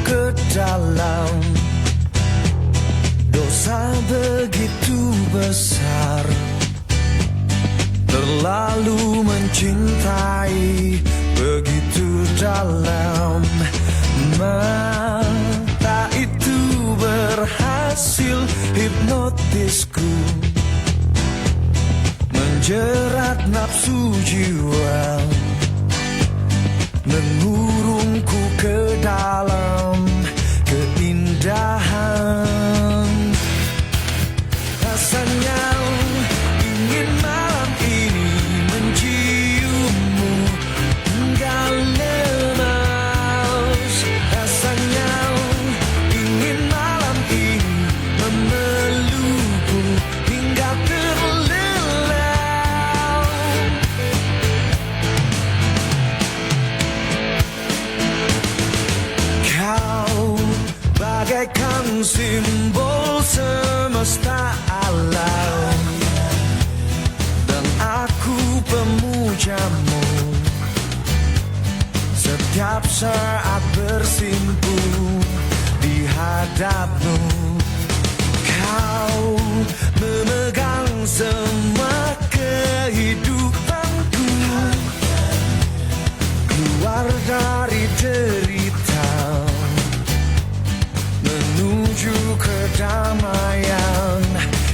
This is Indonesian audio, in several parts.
ke dalam. Dosa begitu besar, terlalu mencintai begitu dalam. Mata itu berhasil hipnotisku, menjerat nafsu jiwa, mengurungku ke dalam keindahan. Rasanya ingin malam ini menciummu hingga lemas. Rasanya ingin malam ini memelukmu hingga terlelap. Kau bagaikan simbol semesta alam, dan aku pemujamu setiap saat bersimpu di hadapmu. Kau memegang semua kehidupanku, keluar dari derita menuju kedamaian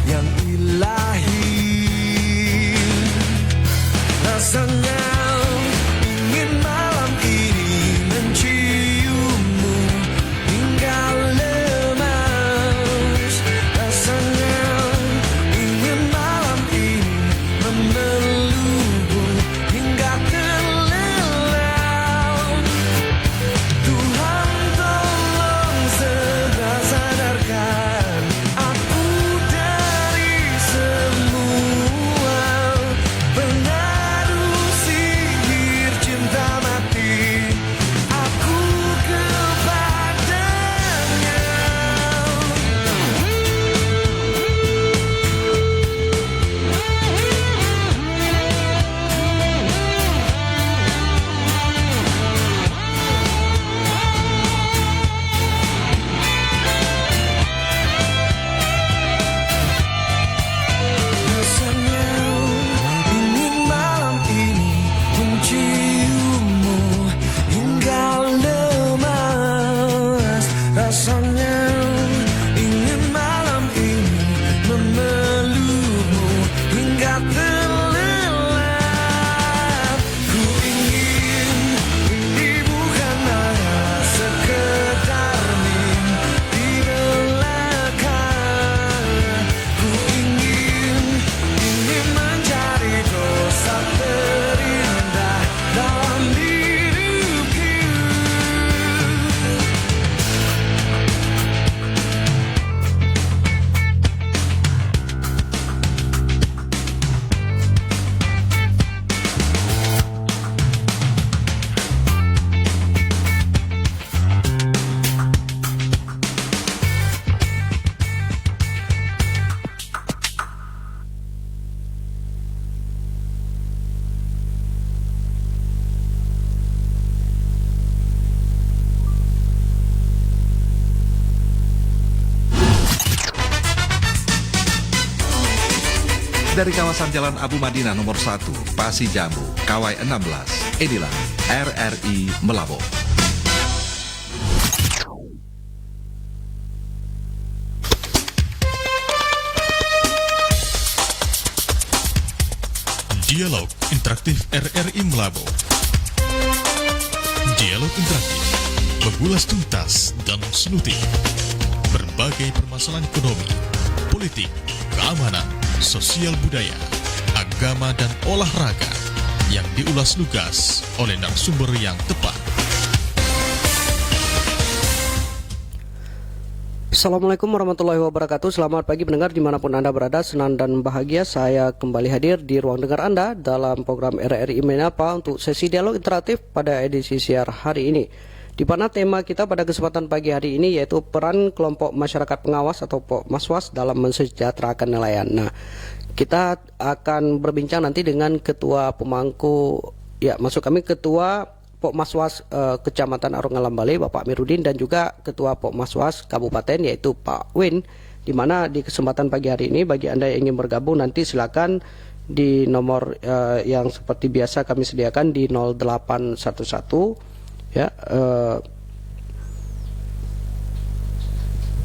yang ilahi. Rasanya ingin malam ini menciummu hingga lemas. Rasanya ingin malam ini memelukmu hingga terlelap. Tuhan tolong segera sadarkan aku dari semua pengaruh sihir cinta mati aku kepadanya. Rasanya ingin malam ini menciummu hingga lemas. Rasanya ingin malam ini memelukmu hingga terlelap. Ku ingin ini bukan hanya sekedar mimpi belaka. Ku ingin ini mencari dosa terindah dalam hidupku. Dari kawasan Jalan Abu Madinah nomor 1, Pasi Jambu, Kawai 16, inilah RRI Melabo. Dialog Interaktif RRI Melabo. Dialog interaktif, mengulas tuntas dan selutik berbagai permasalahan ekonomi, politik, keamanan, sosial budaya, agama dan olahraga yang diulas lugas oleh narasumber yang tepat. Assalamualaikum warahmatullahi wabarakatuh. Selamat pagi pendengar dimanapun Anda berada. Senang dan bahagia saya kembali hadir di ruang dengar Anda dalam program RRI Menyapa untuk sesi dialog interaktif pada edisi siar hari ini, di mana tema kita pada kesempatan pagi hari ini yaitu peran kelompok masyarakat pengawas atau Maswas dalam mensejahterakan nelayan. Nah, kita akan berbincang nanti dengan ketua pemangku, ya maksud kami ketua Pokmaswas Kecamatan Arungan Lambale Bapak Amiruddin dan juga Ketua Pokmaswas Kabupaten yaitu Pak Win, di mana di kesempatan pagi hari ini bagi Anda yang ingin bergabung nanti silakan di nomor yang seperti biasa kami sediakan di 0811 ya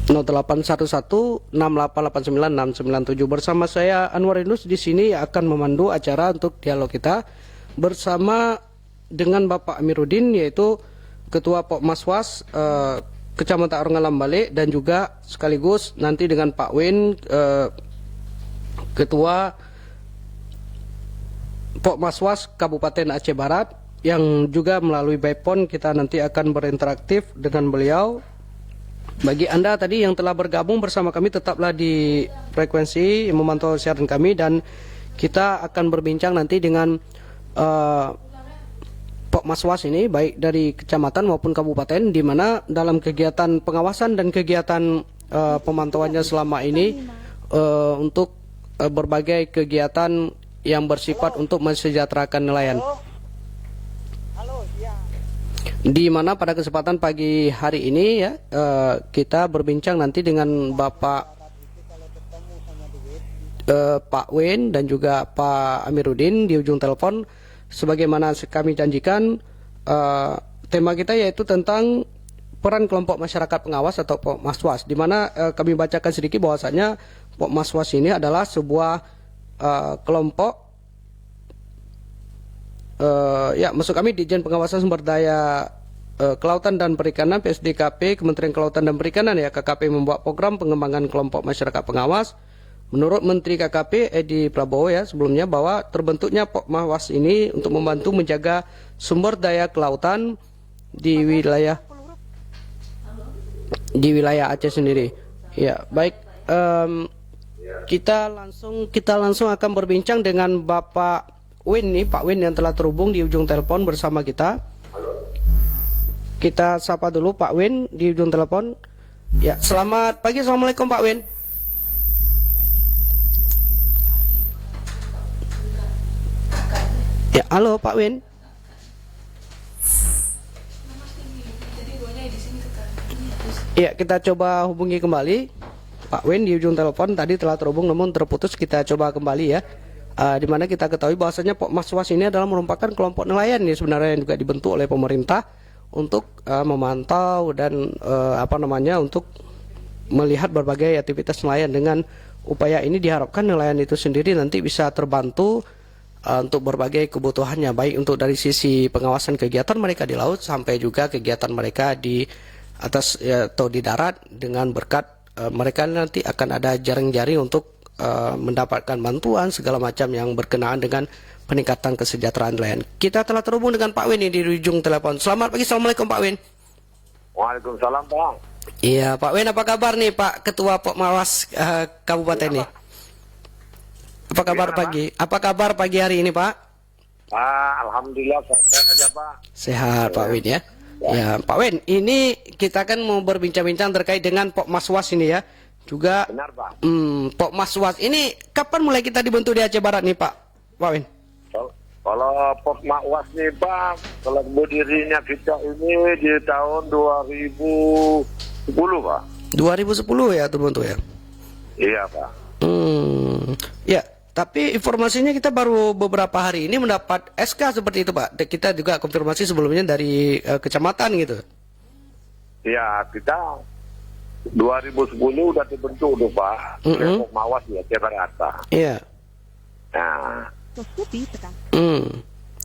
081168899697. Bersama saya Anwar Yunus di sini akan memandu acara untuk dialog kita bersama dengan Bapak Amiruddin yaitu Ketua Pokmaswas Kecamatan Arungan Lambale dan juga sekaligus nanti dengan Pak Win Ketua Pokmaswas Kabupaten Aceh Barat yang juga melalui by phone kita nanti akan berinteraktif dengan beliau. Bagi Anda tadi yang telah bergabung bersama kami tetaplah di frekuensi memantau siaran kami dan kita akan berbincang nanti dengan Pokmaswas ini baik dari kecamatan maupun kabupaten di mana dalam kegiatan pengawasan dan kegiatan pemantauannya selama ini untuk berbagai kegiatan yang bersifat untuk mensejahterakan nelayan. Di mana pada kesempatan pagi hari ini ya kita berbincang nanti dengan Bapak Pak Win dan juga Pak Amiruddin di ujung telepon. Sebagaimana kami janjikan tema kita yaitu tentang peran kelompok masyarakat pengawas atau Pokmaswas, di mana kami bacakan sedikit bahwasanya Pokmaswas ini adalah sebuah kelompok ya maksud kami Ditjen Pengawasan Sumber Daya Kelautan dan Perikanan PSDKP Kementerian Kelautan dan Perikanan ya KKP membuat program pengembangan kelompok masyarakat pengawas. Menurut Menteri KKP Edi Prabowo ya sebelumnya bahwa terbentuknya Pokmaswas ini untuk membantu menjaga sumber daya kelautan di wilayah Aceh sendiri. Ya baik, kita langsung akan berbincang dengan Bapak Win nih, Pak Win yang telah terhubung di ujung telepon bersama kita. Kita sapa dulu Pak Win di ujung telepon. Ya, selamat pagi. Assalamualaikum Pak Win. Ya, halo Pak Win. Ya, kita coba hubungi kembali Pak Win di ujung telepon. Tadi telah terhubung namun terputus. Kita coba kembali ya. Di mana kita ketahui bahwasanya Pokmaswas ini adalah merupakan kelompok nelayan nih sebenarnya yang juga dibentuk oleh pemerintah untuk memantau dan untuk melihat berbagai aktivitas nelayan. Dengan upaya ini diharapkan nelayan itu sendiri nanti bisa terbantu untuk berbagai kebutuhannya, baik untuk dari sisi pengawasan kegiatan mereka di laut sampai juga kegiatan mereka di atas atau di darat, dengan berkat mereka nanti akan ada jaring-jaring untuk mendapatkan bantuan segala macam yang berkenaan dengan peningkatan kesejahteraan nelayan. Kita telah terhubung dengan Pak Win di ujung telepon. Selamat pagi, assalamualaikum Pak Win. Waalaikumsalam Bang. Iya Pak Win, apa kabar nih Pak Ketua Pokmaswas Kabupaten nih? Apa kabar pagi? Apa kabar pagi hari ini Pak? Alhamdulillah sehat aja Pak. Sehat Pak Win ya. Ya Pak Win, ini kita kan mau berbincang-bincang terkait dengan Pokmaswas ini ya. Juga benar Pak. Pokmaswas ini kapan mulai kita dibentuk di Aceh Barat nih Pak Win? Kalau Pokmaswas nih Pak, kalau berdirinya kita ini di tahun 2010 Pak. 2010 ya terbentuk ya? Iya Pak. Ya, tapi informasinya kita baru beberapa hari ini mendapat SK seperti itu Pak. Kita juga konfirmasi sebelumnya dari kecamatan gitu. Iya, kita 2010 udah terbentuk tuh Pak. Pokmaswas ya, Aceh Barat Pak. Iya. Nah.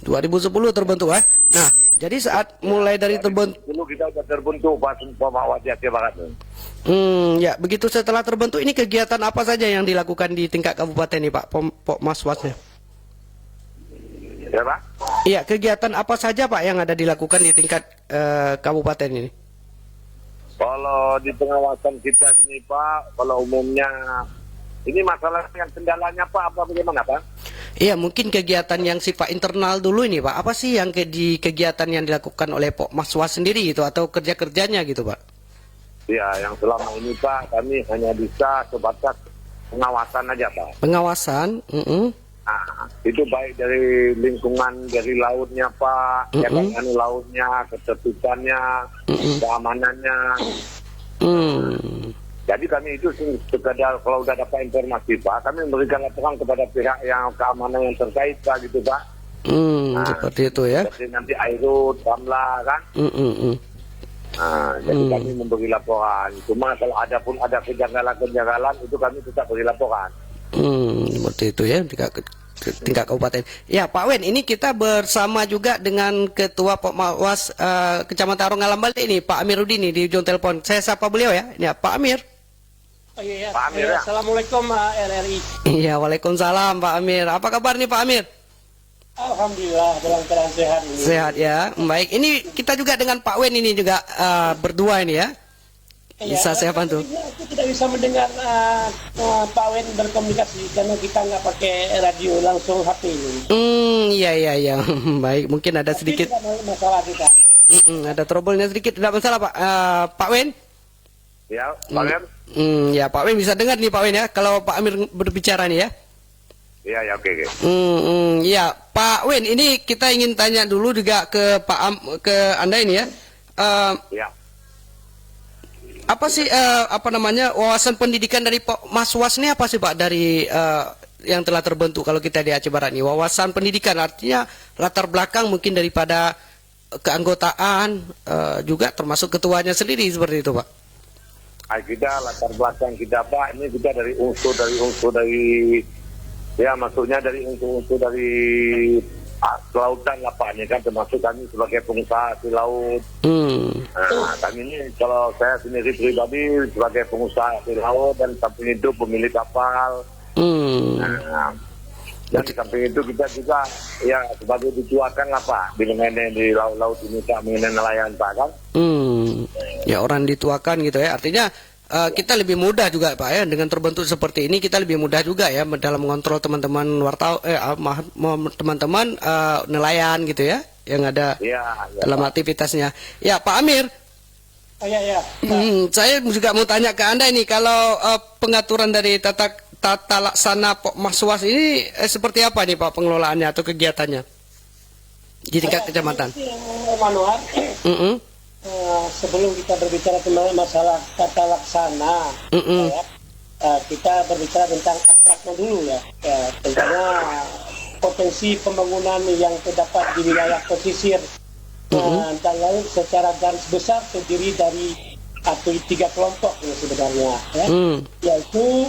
2010 terbentuk ya. Nah, jadi saat mulai dari terbentuk dulu kita udah terbentuk Pak Pokmaswas Aceh Barat. Ya, begitu setelah terbentuk ini kegiatan apa saja yang dilakukan di tingkat kabupaten nih Pak Pokmaswasnya? Ya Pak? Iya, kegiatan apa saja Pak yang ada dilakukan di tingkat kabupaten ini? Kalau di pengawasan kita sini Pak, kalau umumnya ini masalah yang kendalanya Pak apa bagaimana Pak? Iya, mungkin kegiatan yang sifat internal dulu ini Pak. Apa sih yang di kegiatan yang dilakukan oleh Pokmaswas sendiri gitu atau kerja-kerjanya gitu Pak? Ya, yang selama ini Pak kami hanya bisa sebatas pengawasan aja Pak. Pengawasan? Nah, itu baik dari lingkungan, dari lautnya Pak, ya kan, lautnya, ketertibannya, keamanannya. Jadi kami itu sekadar kalau udah dapat informasi Pak, kami memberikan laporan kepada pihak yang keamanan yang terkait Pak gitu Pak. Seperti itu ya. Jadi nanti Airut, Tamla kan. Jadi kami memberi laporan. Cuma kalau ada kejanggalan itu kami tetap beri laporan. Seperti itu ya, tingkat kabupaten. Ya Pak Wen, ini kita bersama juga dengan Ketua Pokmawas Kecamatan Rongalam Bali ini, Pak Amiruddin di ujung telepon. Saya sapa beliau ya. Ya Pak Amir. Oh, iya, Pak Amir, ya. Assalamualaikum RRI. Iya, waalaikumsalam Pak Amir. Apa kabar nih Pak Amir? Alhamdulillah dalam keadaan sehat ini. Sehat ya. Baik, ini kita juga dengan Pak Wen ini juga berdua ini ya. Bisa saya bantu? Aku tidak bisa mendengar Pak Wen berkomunikasi karena kita nggak pakai radio, langsung HP ini. Iya. Baik, mungkin ada sedikit. Tidak ada masalah kita. Ada trouble-nya sedikit, tidak masalah Pak. Pak Wen? Ya, Pak Amir. Ya Pak Wen bisa dengar nih Pak Wen ya, kalau Pak Amir berbicara nih ya. Ya, oke. Ya Pak Wen, ini kita ingin tanya dulu juga ke ke Anda ini ya. Ya. Apa sih wawasan pendidikan dari Mas Was ini apa sih Pak dari yang telah terbentuk kalau kita di Aceh Barat ini? Wawasan pendidikan artinya latar belakang mungkin daripada keanggotaan juga termasuk ketuanya sendiri seperti itu Pak. Kita latar belakang kita Pak, ini kita dari unsur dari ya maksudnya dari unsur dari kelautan lah Pak, ini kan termasuk kami sebagai pengusaha di laut. Nah, kami ini kalau saya sendiri pribadi sebagai pengusaha di laut dan samping itu pemilik kapal. Nah, dan di samping itu kita juga ya sebagai dituakan lah Pak di laut ini Pak, mengenai nelayan Pak kan. Ya orang dituakan gitu ya, artinya kita lebih mudah juga Pak ya, dengan terbentuk seperti ini kita lebih mudah juga ya dalam mengontrol teman-teman teman-teman nelayan gitu ya yang ada dalam aktivitasnya. Ya Pak Amir. Ya. Saya juga mau tanya ke Anda ini, kalau pengaturan dari tata laksana Pokmaswas ini seperti apa nih Pak pengelolaannya atau kegiatannya di tingkat kecamatan? Manual. Sebelum kita berbicara tentang masalah tata laksana, kita berbicara tentang abstraknya dulu ya. Tentunya potensi pembangunan yang terdapat di wilayah pesisir dan laut secara garis besar terdiri dari 3 kelompok ya sebenarnya, ya. Yaitu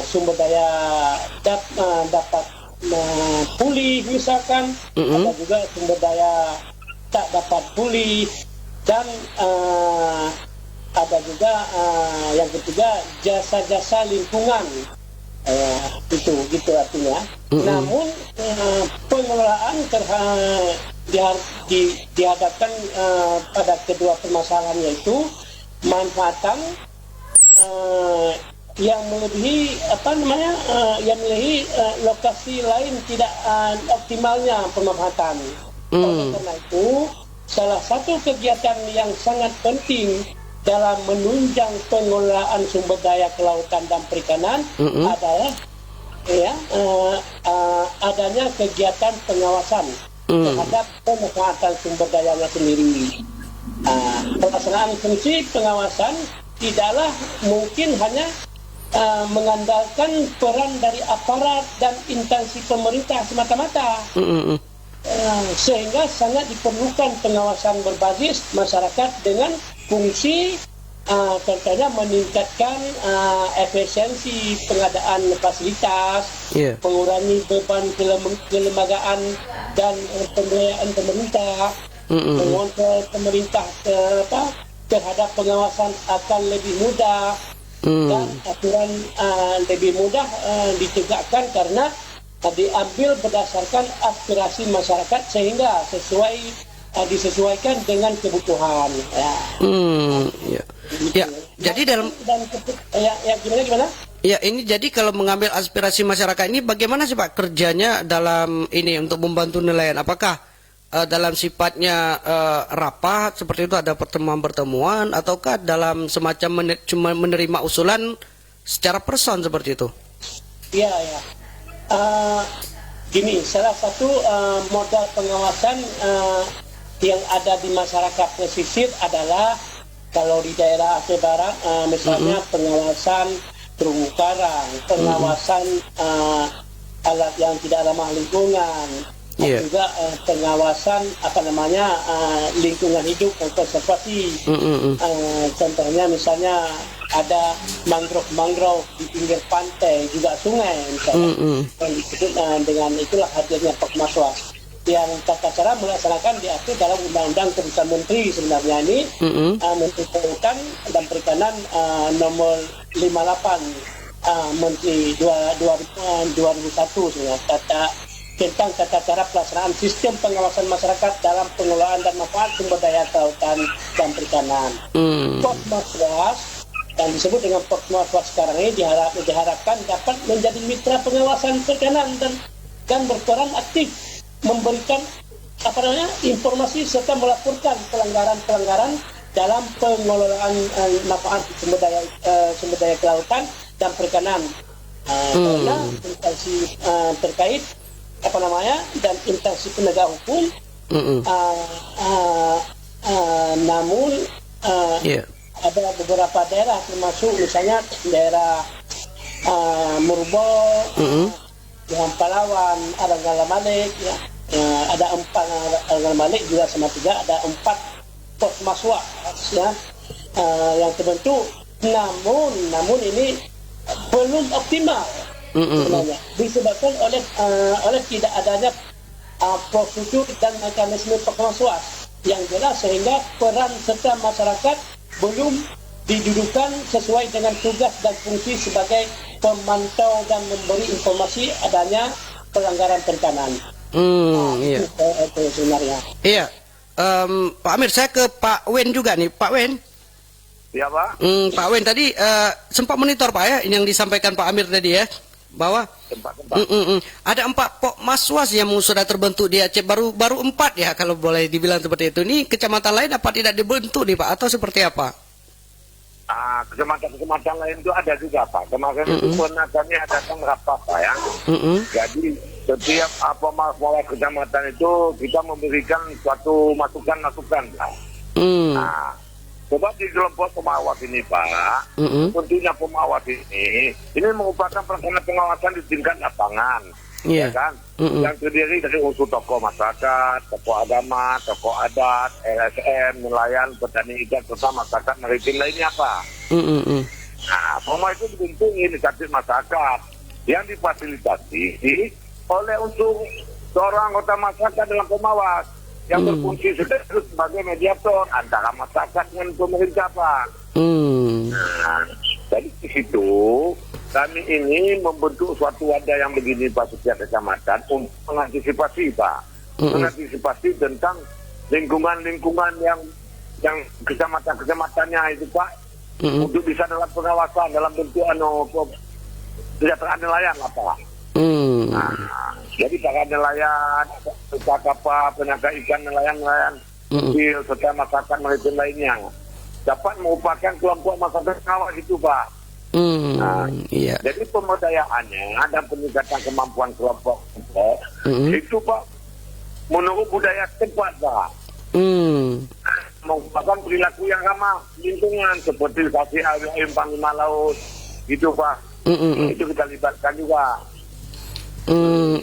sumber daya dapat pulih misalkan, ada juga sumber daya tak dapat pulih. Dan ada juga yang ketiga jasa-jasa lingkungan, gitu artinya. Namun pengelolaan dihadapkan pada kedua permasalahan, yaitu manfaatan yang melebihi yang melebihi lokasi lain tidak optimalnya pemanfaatan. Oleh karena itu, salah satu kegiatan yang sangat penting dalam menunjang pengelolaan sumber daya kelautan dan perikanan adalah adanya kegiatan pengawasan terhadap pemanfaatan sumber dayanya sendiri. Pelaksanaan fungsi pengawasan tidaklah mungkin hanya mengandalkan peran dari aparat dan instansi pemerintah semata-mata. Sehingga sangat diperlukan pengawasan berbasis masyarakat dengan fungsi contohnya meningkatkan efisiensi pengadaan fasilitas, mengurangi beban kelembagaan dan pembiayaan pemerintah, mengontrol pemerintah terhadap pengawasan akan lebih mudah, dan aturan lebih mudah ditegakkan karena diambil berdasarkan aspirasi masyarakat sehingga disesuaikan dengan kebutuhan. Jadi dalam gimana? Ya, ini jadi kalau mengambil aspirasi masyarakat ini bagaimana sih Pak kerjanya dalam ini untuk membantu nelayan? Apakah dalam sifatnya rapat seperti itu, ada pertemuan-pertemuan, ataukah dalam semacam cuma menerima usulan secara person seperti itu? Iya. gini, salah satu modal pengawasan yang ada di masyarakat pesisir adalah kalau di daerah Aceh Barat misalnya pengawasan terumbu karang, pengawasan alat yang tidak ramah lingkungan, juga pengawasan lingkungan hidup dan konservasi. Contohnya misalnya ada mangrove di pinggir pantai, juga sungai misalnya. Dengan itulah hadirnya Pokmaswas yang tata cara melaksanakan diatur dalam Undang-Undang Keputusan Menteri sebenarnya ini Menteri Kelautan dan Perikanan nomor 58 Menteri 2001 sebenarnya tentang tata cara pelaksanaan sistem pengawasan masyarakat dalam pengelolaan dan manfaat sumber daya kelautan dan perikanan. Pokmaswas yang disebut dengan Pokmaswas sekarang ini diharapkan dapat menjadi mitra pengawasan perikanan dan berperan aktif memberikan informasi serta melaporkan pelanggaran-pelanggaran dalam pengelolaan manfaat sumber daya kelautan dan perikanan. Karena instansi terkait dan instansi penegak hukum namun ada beberapa daerah termasuk misalnya daerah Murbo, Jalan Palawan, Aranggala Malik, ada 4 Aranggala Malik juga sama 3, ada 4 Pokmaswas yang terbentuk, namun ini belum optimal sebenarnya disebabkan oleh tidak adanya prosedur dan mekanisme Pokmaswas yang jelas sehingga peran serta masyarakat belum didudukan sesuai dengan tugas dan fungsi sebagai pemantau dan memberi informasi adanya pelanggaran perikanan. Itu sebenarnya. Iya, Pak Amir, saya ke Pak Wen juga nih, Pak Wen. Ya Pak. Pak Wen tadi sempat monitor Pak ya, ini yang disampaikan Pak Amir tadi ya, bahwa ada 4 Pokmaswas yang sudah terbentuk di Aceh, baru 4 ya kalau boleh dibilang seperti itu. Ini kecamatan lain apa tidak dibentuk nih Pak, atau seperti apa? Kecamatan lain itu ada juga Pak. Kemarin itu pernah kami adakan rapat Pak ya. Jadi setiap Pokmaswas kecamatan itu kita memberikan suatu masukan-masukan Pak. Coba di kelompok pemawas ini Pak, tentunya pemawas ini merupakan pelaksana pengawasan di tingkat lapangan, ya kan? Yang terdiri dari unsur tokoh masyarakat, tokoh agama, tokoh adat, LSM, nelayan, petani ikan, serta masyarakat maritim lainnya Pak. Nah, pemawas itu dibentuk inisiatif masyarakat yang difasilitasi oleh unsur seorang anggota masyarakat dalam pemawas yang berfungsi sebagai mediator antara masyarakat dengan pemerintah Pak. Nah, jadi di situ kami ini membentuk suatu wadah yang begini Pak setiap kecamatan untuk mengantisipasi Pak, mengantisipasi tentang lingkungan-lingkungan yang kecamatan-kecamatannya itu Pak, untuk bisa dalam pengawasan dalam bentuk kesejahteraan nelayan lah Pak. Nah, jadi para nelayan, kapal, penjaga ikan, nelayan kecil, serta masyarakat maritim lainnya dapat merupakan kelompok masyarakat pengawas itu Pak. Jadi pemerdayaannya dan peningkatan kemampuan kelompok itu Pak menurut budaya tempat Pak. Merupakan perilaku yang ramah lingkungan seperti kasih air panglima laut gitu Pak. Itu kita libatkan juga.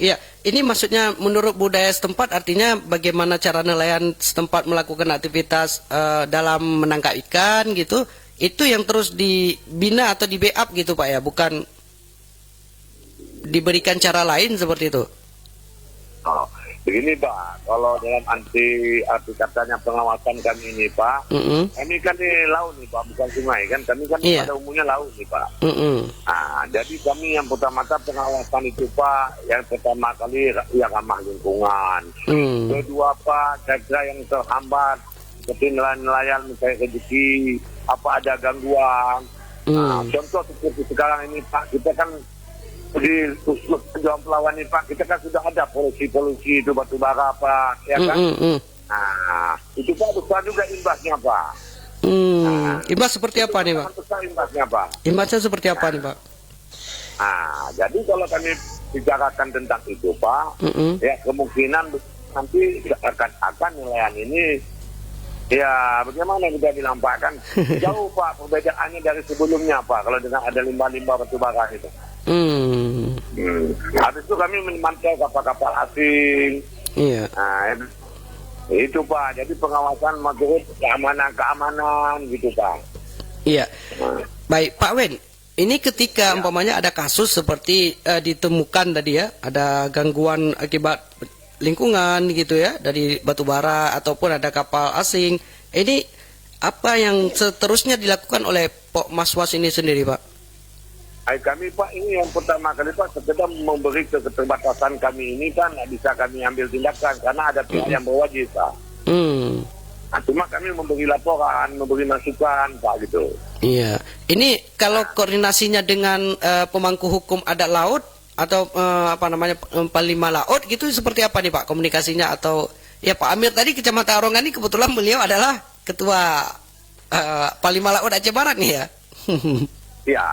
Ya, ini maksudnya menurut budaya setempat artinya bagaimana cara nelayan setempat melakukan aktivitas dalam menangkap ikan gitu, itu yang terus dibina atau di backup gitu Pak ya, bukan diberikan cara lain seperti itu. Begini Pak, kalau dalam arti katanya pengawasan kami ini Pak, kami kan di laut nih Pak, bukan sungai kan, kami kan pada umumnya laut nih Pak. Nah, jadi kami yang pertama-tama pengawasan itu Pak, yang pertama kali ya ramah lingkungan. Kedua Pak, kira-kira yang terhambat seperti nelayan misalnya rezeki, apa ada gangguan. Nah, contoh seperti sekarang ini Pak, kita kan di Jawa Pelawan ini Pak, kita kan sudah ada polusi itu batu bara Pak, ya kan? Nah, itu Pak besar juga imbasnya Pak. Imbas seperti apa nih Pak? Besar imbasnya Pak. Imbasnya seperti apa nih Pak? Nah, jadi kalau kami bicarakan tentang itu Pak, ya kemungkinan nanti akan nilaian ini ya bagaimana kita bilang Pak, kan jauh Pak perbedaannya dari sebelumnya Pak kalau dengan ada limbah-limbah batubara itu. Habis itu kami memantau kapal-kapal asing. Iya. Nah, itu Pak, jadi pengawasan menurut keamanan gitu Pak. Iya. Baik, Pak Wen. Ini ketika umpamanya ada kasus seperti ditemukan tadi ya, ada gangguan akibat lingkungan gitu ya dari batubara ataupun ada kapal asing. Ini apa yang seterusnya dilakukan oleh Pok Maswas ini sendiri, Pak? Kami Pak, ini yang pertama kali Pak, sekedar memberi keterbatasan kami ini kan bisa kami ambil tindakan karena ada pihak yang berwajib Pak. Nah, cuma kami memberi laporan, memberi masukan Pak gitu. Iya. Ini kalau koordinasinya dengan pemangku hukum adat laut atau Panglima Laut gitu seperti apa nih Pak komunikasinya? Atau ya Pak Amir tadi Kecamatan Arongan ini kebetulan beliau adalah ketua Panglima Laut Aceh Barat nih ya. Ya.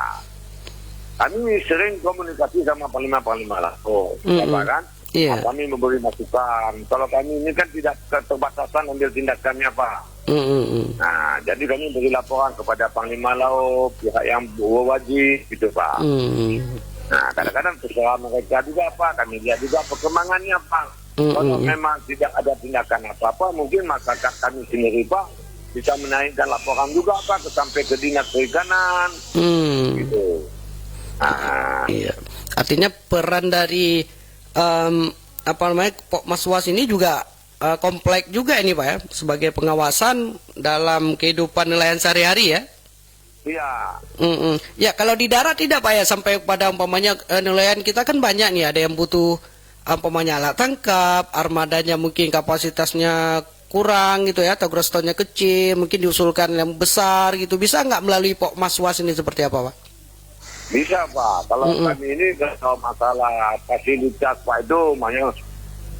Kami sering komunikasi sama Panglima Laut, kan? Iya. Kami memberi masukan. Kalau kami ini kan tidak keterbatasan ambil tindakannya Pak. Nah, jadi kami beri laporan kepada Panglima Laut, pihak yang berwajib gitu Pak. Nah, kadang-kadang terserah mereka juga Pak. Kami lihat juga perkembangannya Pak. Kalau memang tidak ada tindakan apa-apa, mungkin masyarakat kami sendiri Pak bisa menaikkan laporan juga Pak sampai ke Dinas Perikanan. Gitu. Iya. Artinya peran dari Pok Maswas ini juga kompleks juga ini Pak ya, sebagai pengawasan dalam kehidupan nelayan sehari-hari ya. Iya. Ya kalau di darat tidak Pak ya, sampai pada umpamanya nelayan kita kan banyak nih, ada yang butuh umpamanya alat tangkap, armadanya mungkin kapasitasnya kurang gitu ya, atau grostonnya kecil, mungkin diusulkan yang besar gitu. Bisa nggak melalui Pok Maswas ini seperti apa Pak? Bisa Pak, kalau kami ini kalau masalah fasilitas Pak itu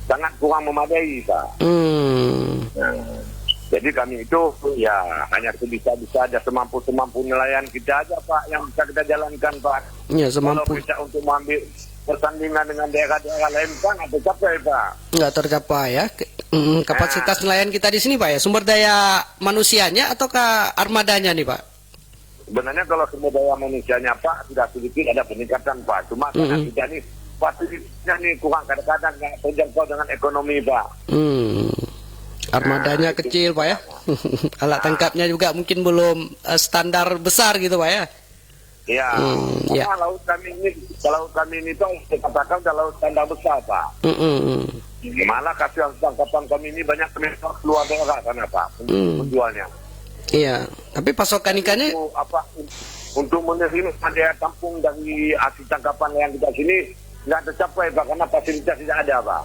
sangat kurang memadai Pak. Nah, jadi kami itu ya hanya bisa-bisa aja semampu nelayan kita aja Pak yang bisa kita jalankan Pak. Ya, semampu. Kalau bisa untuk mengambil persandingan dengan daerah-daerah lain kan atau capai Pak. Nggak tercapai ya. Kapasitas nelayan kita di sini Pak ya, sumber daya manusianya ataukah armadanya nih Pak? Sebenarnya kalau sumber daya manusianya Pak sudah sedikit ada peningkatan Pak. Cuma karena kita nih fasilitasnya nih kurang, kadang-kadang nggak terjangkau dengan ekonomi Pak. Armadanya kecil Pak ya. Alat tangkapnya juga mungkin belum standar besar gitu Pak ya. Iya. Karena laut kami ini tuh dikatakan laut standar besar Pak. Malah kasus tangkapan kami ini banyak keluar daerah karena Pak penjualnya. Iya, tapi pasokan ikannya untuk menerima daya tampung dari hasil tangkapan yang kita sini nggak tercapai Pak karena fasilitas tidak ada Pak.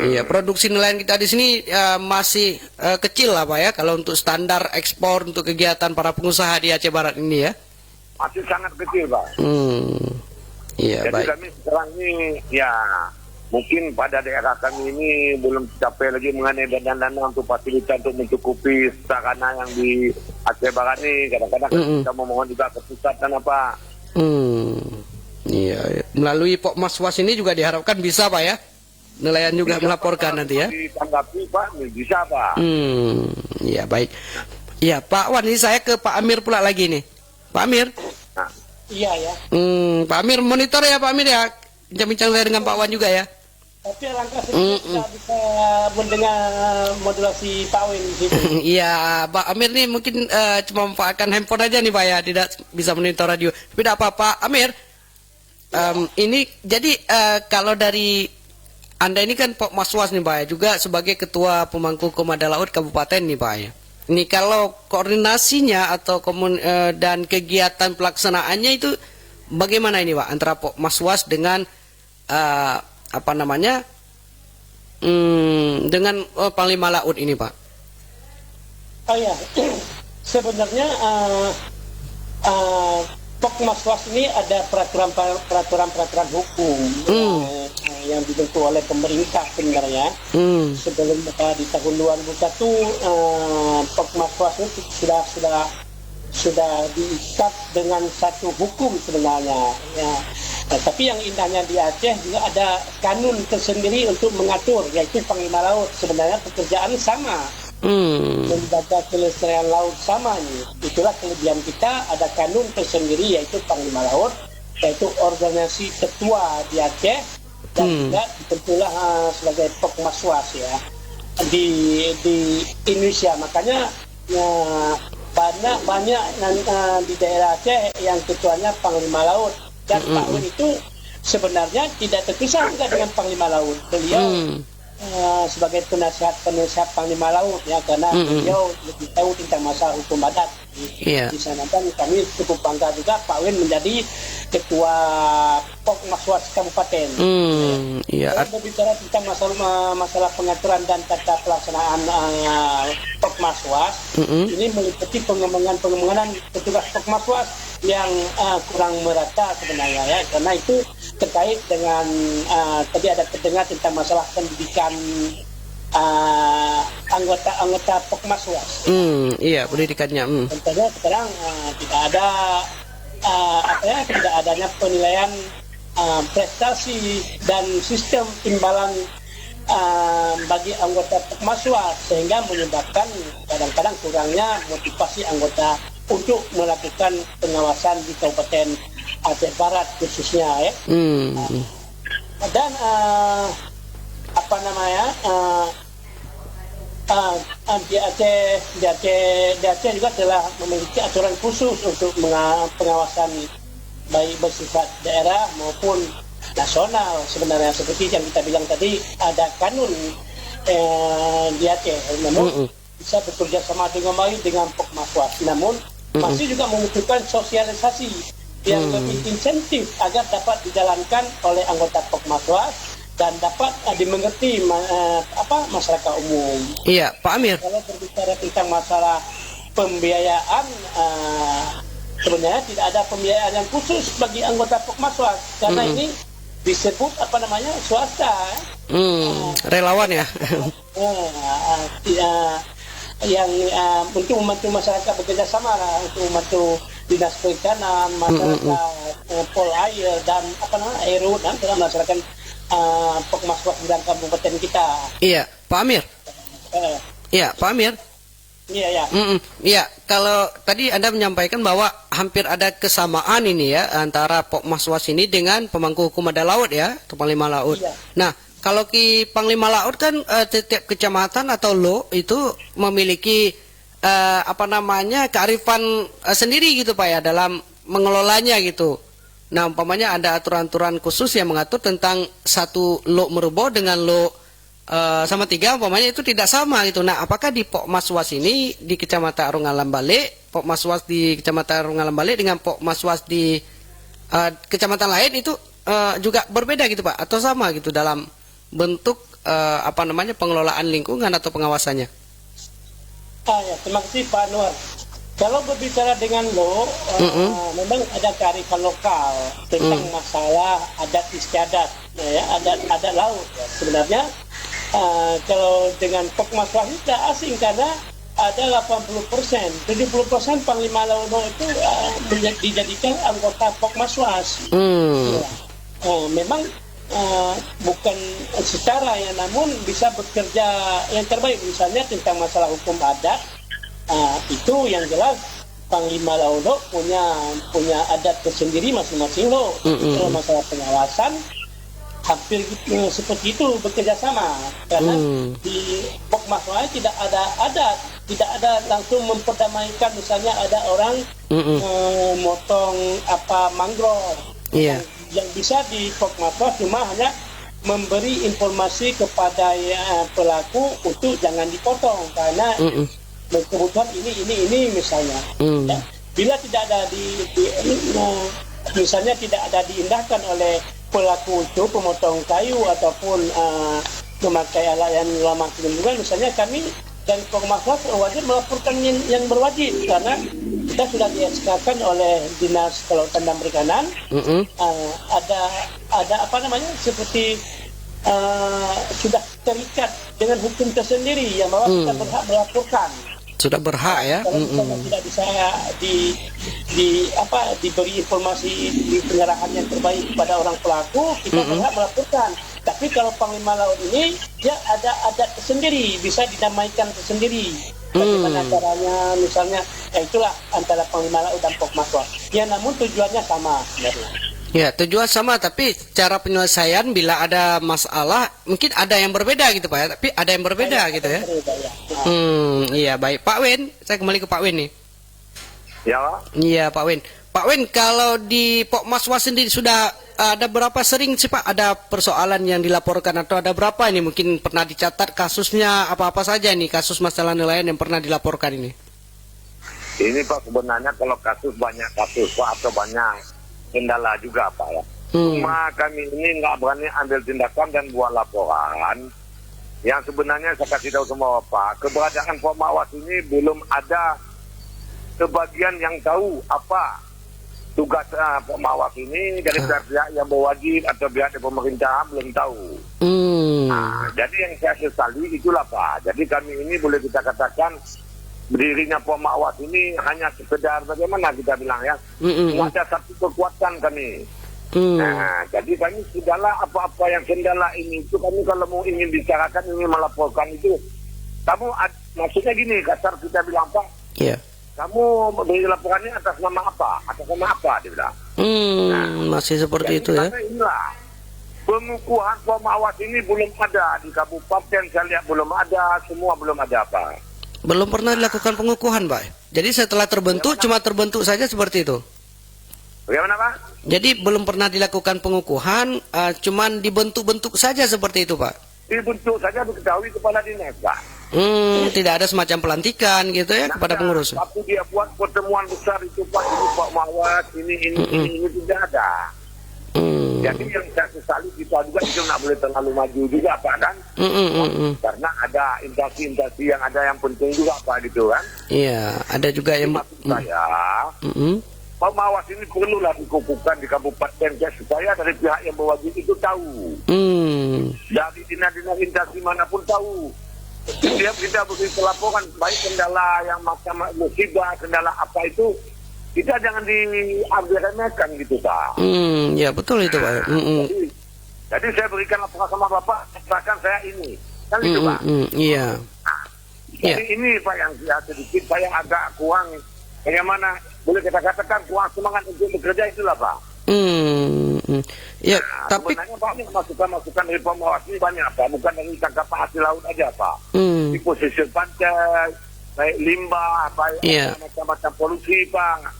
Iya, produksi nelayan kita di sini masih kecil lah Pak ya, kalau untuk standar ekspor untuk kegiatan para pengusaha di Aceh Barat ini ya. Masih sangat kecil Pak. Iya. Jadi baik. kami sekarang ini ya mungkin pada daerah kami ini belum tercapai lagi mengenai dana untuk fasilitas untuk mencukupi sarana yang di Aceh Barat ini. Kadang-kadang kita memohon juga ke pusat kan apa. Iya, melalui Pok Maswas ini juga diharapkan bisa Pak ya. Nelayan juga melaporkan nanti ya. Ditanggapi Pak, bisa Pak. Iya baik. Iya Pak Wan, ini saya ke Pak Amir pula lagi nih. Pak Amir. Nah. Iya ya. Pak Amir monitor ya Pak Amir ya. Bincang-bincang saya dengan Pak Wan juga ya. Tapi alangkah saya bisa mendengar modulasi Pak Wen di situ. Iya, Pak Amir nih mungkin cuma memanfaatkan handphone aja nih Pak ya, tidak bisa monitor radio. Tapi tidak apa-apa, Amir. Ini jadi kalau dari Anda ini kan Pok Maswas nih Pak ya, juga sebagai Ketua Pemangku Hukum Adat Laut Kabupaten nih Pak ya. Ini kalau koordinasinya atau dan kegiatan pelaksanaannya itu bagaimana ini Pak antara Pok Maswas dengan dengan Panglima Laut ini Pak? Oh ya, sebenarnya Pok Maswas ini ada peraturan hukum yang dibentuk oleh pemerintah sebenarnya. Sebelum di tahun 2001 Pok Maswas ini sudah diikat dengan satu hukum sebenarnya. Ya. Nah, tapi yang indahnya di Aceh juga ada kanun tersendiri untuk mengatur, yaitu Panglima Laut. Sebenarnya pekerjaan sama, menjaga kelestarian laut sama nih. Itulah kelebihan kita, ada kanun tersendiri yaitu Panglima Laut, yaitu organisasi tetua di Aceh, dan juga dibentuklah sebagai Pokmaswas ya di Indonesia. Makanya banyak di daerah Aceh yang ketuanya Panglima Laut, dan Pak Win itu sebenarnya tidak terpisah juga dengan Panglima Laut. Beliau sebagai penasihat Panglima Laut ya, karena beliau lebih tahu tentang masalah hukum adat di sana. Dan kami cukup bangga juga Pak Win menjadi ketua Pokmaswas Kabupaten. Kalau berbicara tentang masalah pengaturan dan tata pelaksanaan Pokmaswas, ini meliputi pengembangan petugas Pokmaswas yang kurang merata sebenarnya ya, karena itu terkait dengan tadi ada terdengar tentang masalah pendidikan anggota Pokmaswas. Iya, pendidikannya. Tentunya sekarang tidak adanya penilaian prestasi dan sistem imbalan bagi anggota Pokmaswas, sehingga menyebabkan kadang-kadang kurangnya motivasi anggota untuk melakukan pengawasan di Kabupaten Aceh Barat khususnya ya. Dan di Aceh juga telah memiliki aturan khusus untuk pengawasan baik bersifat daerah maupun nasional. Sebenarnya seperti yang kita bilang tadi, ada kanun di Aceh, namun bisa bekerja sama dengan baik dengan Pokmaswas, namun masih juga membutuhkan sosialisasi yang lebih insentif agar dapat dijalankan oleh anggota Pokmaswas dan dapat dimengerti masyarakat umum. Iya, Pak Amir. Kalau berbicara tentang masalah pembiayaan, sebenarnya tidak ada pembiayaan yang khusus bagi anggota Pokmaswas, karena ini disebut swasta. Relawan ya. Yang untuk membantu masyarakat bekerja sama lah, untuk membantu dinas perikanan, masyarakat pol air dan aero dan dalam melaksanakan Pokmaswas di dalam kabupaten kita. Iya, Pak Amir. Iya, Pak Amir. Iya. Iya, kalau tadi Anda menyampaikan bahwa hampir ada kesamaan ini ya antara Pokmaswas ini dengan pemangku hukum adat laut ya, atau Panglima Laut. Iya. Nah, kalau Panglima Laut kan setiap kecamatan atau lo itu memiliki kearifan sendiri gitu Pak ya dalam mengelolanya gitu. Nah, umpamanya ada aturan-aturan khusus yang mengatur tentang satu lo merubo dengan lo sama 3 umpamanya itu tidak sama gitu. Nah, apakah di Pokmaswas ini di Kecamatan Arung Alam Balik, Pokmaswas di Kecamatan Arung Alam Balik dengan Pokmaswas di kecamatan lain itu juga berbeda gitu Pak, atau sama gitu dalam bentuk pengelolaan lingkungan atau pengawasannya? Ya, terima kasih Pak Anwar. Kalau berbicara dengan memang ada kearifan lokal tentang masalah adat istiadat, ya, adat laut. Ya. Sebenarnya kalau dengan Pokmaswas itu tidak asing, karena ada 80%, 70% Panglima Laut itu dijadikan anggota Pokmaswas. Ya. Memang bukan secara ya, namun bisa bekerja yang terbaik. Misalnya tentang masalah hukum adat, itu yang jelas Panglima Laut punya adat tersendiri masing-masing lo. Kalau masalah pengawasan hampir seperti itu, bekerja sama, karena di Pokmaswas tidak ada adat, tidak ada langsung memperdamaikan. Misalnya ada orang motong mangrove. Yang bisa di Pokmaswas cuma hanya memberi informasi kepada pelaku untuk jangan dipotong karena kebutuhan ini misalnya. Ya. Bila tidak ada misalnya tidak ada diindahkan oleh pelaku itu pemotong kayu ataupun memakai alat yang lama lingkungan, misalnya kami dari Pokmaswas wajib melaporkan yang berwajib, karena kita sudah di-SK-kan oleh Dinas Kelautan dan Perikanan. Ada seperti sudah terikat dengan hukum tersendiri yang bahwa kita berhak melaporkan. Sudah berhak ya. Kalau misalnya tidak bisa diberi informasi di penyerahan yang terbaik kepada orang pelaku, kita berhak melaporkan. Tapi kalau Panglima Laut ini dia ada adat tersendiri, bisa dinamaikan tersendiri. Bagaimana caranya, misalnya, itulah antara Panglima Laut dan Pokmaswa. Ya, namun tujuannya sama sebenarnya. Ya, tujuan sama, tapi cara penyelesaian bila ada masalah mungkin ada yang berbeda gitu Pak ya. Tapi ada yang berbeda gitu ya. Iya baik. Pak Wen, saya kembali ke Pak Wen nih. Ya, Pak. Iya Pak Wen. Pak Wen, kalau di Pokmaswa sendiri sudah ada berapa sering sih Pak ada persoalan yang dilaporkan, atau ada berapa ini mungkin pernah dicatat kasusnya, apa-apa saja nih kasus masalah nelayan yang pernah dilaporkan ini? Ini Pak, sebenarnya kalau kasus banyak kasus Pak, atau banyak kendala juga Pak ya. Cuma kami ini nggak berani ambil tindakan dan buat laporan. Yang sebenarnya saya kasih tahu semua Pak, keberadaan Pokmawas ini belum ada sebagian yang tahu apa tugas Pokmawas ini dari pihak yang berwajib atau pihak dari pemerintah belum tahu. Nah, jadi yang saya sesali itulah Pak. Jadi kami ini boleh kita katakan berdirinya Pokmawas ini hanya sekedar bagaimana kita bilang ya, ada satu kekuatan kami. Nah, jadi kami segala apa-apa yang kendala ini itu kami kalau mau ingin bicarakan, ingin melaporkan itu, kamu maksudnya gini, kasar kita bilang Pak, kamu beri laporannya atas nama apa? Atas nama apa dia bilang. Masih seperti itu ya. Inilah pengukuhan Pokmawas ini belum ada di kabupaten, saya lihat belum ada, semua belum ada Pak. Belum pernah dilakukan pengukuhan Pak. Jadi setelah terbentuk cuma terbentuk saja seperti itu. Bagaimana Pak? Jadi belum pernah dilakukan pengukuhan, cuman dibentuk-bentuk saja seperti itu Pak. Dibentuk saja diketahui kepala dinas Pak. Tidak ada semacam pelantikan gitu ya kepada pengurus. Waktu dia buat pertemuan besar itu Pak, ini Pokmawas, ini tidak ada. Jadi yang saya sesali kita juga itu nggak boleh terlalu maju juga Pak kan. Karena ada instansi-instansi yang ada yang penting juga Pak gitu kan. Iya, ada juga yang maksud saya. Pokmawas ini perlulah dikukuhkan di kabupaten supaya dari pihak yang berwajib itu tahu. Dari dinas-dinas instansi manapun tahu. Setiap kita beri laporan baik kendala yang macam musibah, kendala apa itu, kita jangan diambil remehkan gitu Pak. Ya betul itu Pak. Jadi saya berikan laporan sama Bapak, bahkan saya ini kan gitu Pak. Iya. Jadi ini Pak yang sedikit saya agak kurang, bagaimana boleh kita katakan kurang semangat untuk bekerja itulah Pak. Ya, tapi sebenarnya Pak, masukan dari Pokmawas ini banyak Pak, bukan dari tangkapan hasil laut aja Pak. Di posisi pantai, baik limbah, baik macam-macam polusi Pak.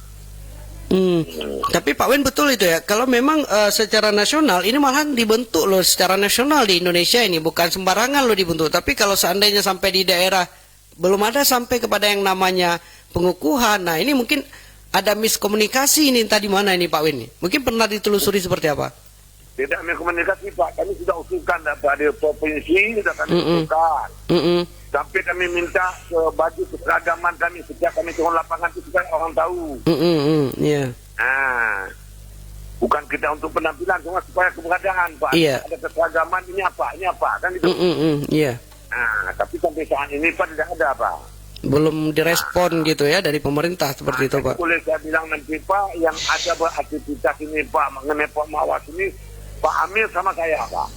Tapi Pak Wen betul itu ya, kalau memang secara nasional ini malah dibentuk loh secara nasional di Indonesia ini, bukan sembarangan loh dibentuk. Tapi kalau seandainya sampai di daerah belum ada sampai kepada yang namanya pengukuhan, nah ini mungkin ada miskomunikasi ini tadi mana ini Pak Wen? Mungkin pernah ditelusuri seperti apa? Tidak miskomunikasi Pak, kami sudah usulkan dari provinsi, sudah kami usulkan. Sampai kami minta baju keseragaman kami setiap kami turun lapangan itu supaya orang tahu. Nah, bukan kita untuk penampilan, cuma supaya keberadaan Pak. Ada keseragaman ini apa kan itu. Nah, tapi sampai saat ini Pak tidak ada Pak. Belum direspon gitu ya dari pemerintah seperti itu Pak. Boleh saya bilang nanti Pak, yang ada beraktivitas ini Pak mengenai Pokmawas ini Pak Amir sama saya Pak.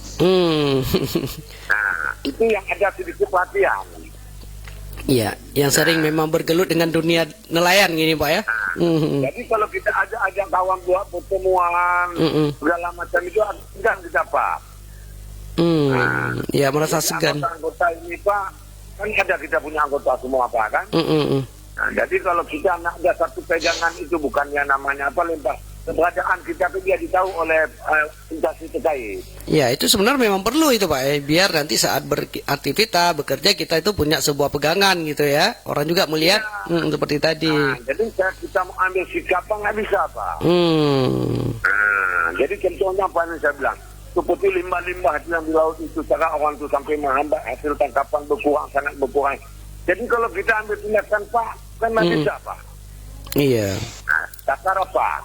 Nah, itu yang ada sedikit perhatian. Iya, yang sering memang bergelut dengan dunia nelayan gini Pak ya. Jadi kalau kita ajak kawan buat pertemuan segala macam itu segan kita Pak. Ya merasa segan. Anggota ini Pak, kan ada kita punya anggota semua Pak kan. Nah, jadi kalau kita nak ada satu pegangan itu bukan yang namanya apa lempar. Keberadaan kita itu dia ditahu oleh instansi terkait. Ya itu sebenarnya memang perlu itu Pak, biar nanti saat beraktivitas bekerja kita itu punya sebuah pegangan gitu ya. Orang juga melihat seperti tadi. Nah, jadi kita mau ambil sikap nggak bisa Pak. Nah, jadi contohnya apa yang saya bilang, seperti limbah-limbah yang di laut itu, cara orang itu sampai menghambat hasil tangkapan berkurang, sangat berkurang. Jadi kalau kita ambil tindakan Pak, kan nggak bisa Pak. Iya. Nah, dasar apa?